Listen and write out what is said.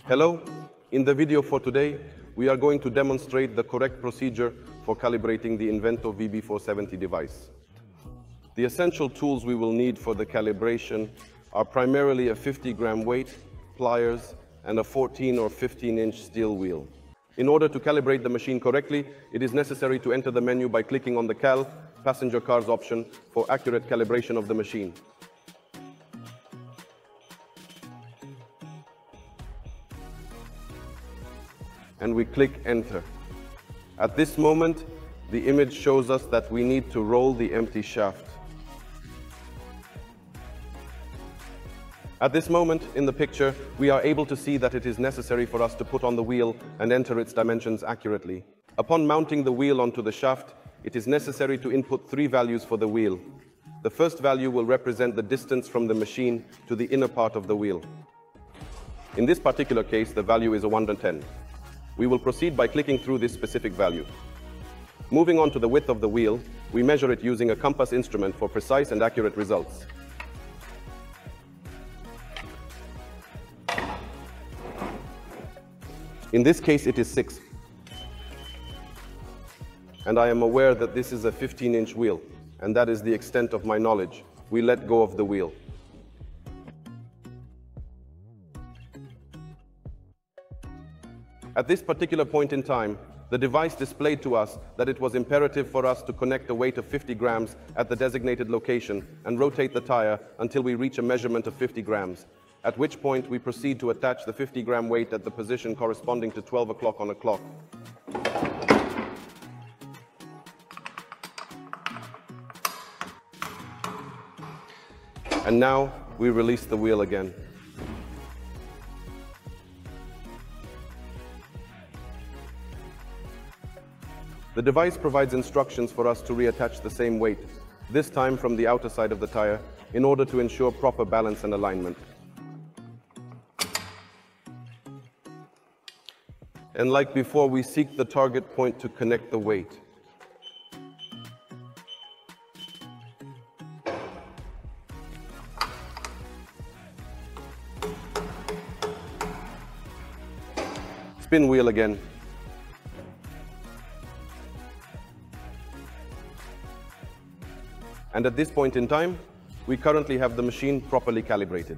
Hello, in the video for today, we are going to demonstrate the correct procedure for calibrating the INVENTO VB 470 device. The essential tools we will need for the calibration are primarily a 50-gram weight, pliers, and a 14 or 15-inch steel wheel. In order to calibrate the machine correctly, it is necessary to enter the menu by clicking on the CAL, passenger cars option for accurate calibration of the machine. And we click Enter. At this moment, the image shows us that we need to roll the empty shaft. At this moment in the picture, we are able to see that it is necessary for us to put on the wheel and enter its dimensions accurately. Upon mounting the wheel onto the shaft, it is necessary to input 3 values for the wheel. The first value will represent the distance from the machine to the inner part of the wheel. In this particular case, the value is a 110. We will proceed by clicking through this specific value. Moving on to the width of the wheel, we measure it using a compass instrument for precise and accurate results. In this case, it is 6. And I am aware that this is a 15-inch wheel, and that is the extent of my knowledge. We let go of the wheel. At this particular point in time, the device displayed to us that it was imperative for us to connect a weight of 50 grams at the designated location and rotate the tire until we reach a measurement of 50 grams, at which point we proceed to attach the 50-gram weight at the position corresponding to 12 o'clock on a clock. And now we release the wheel again. The device provides instructions for us to reattach the same weight, this time from the outer side of the tire, in order to ensure proper balance and alignment. And like before, we seek the target point to connect the weight. Spin wheel again. And at this point in time, we currently have the machine properly calibrated.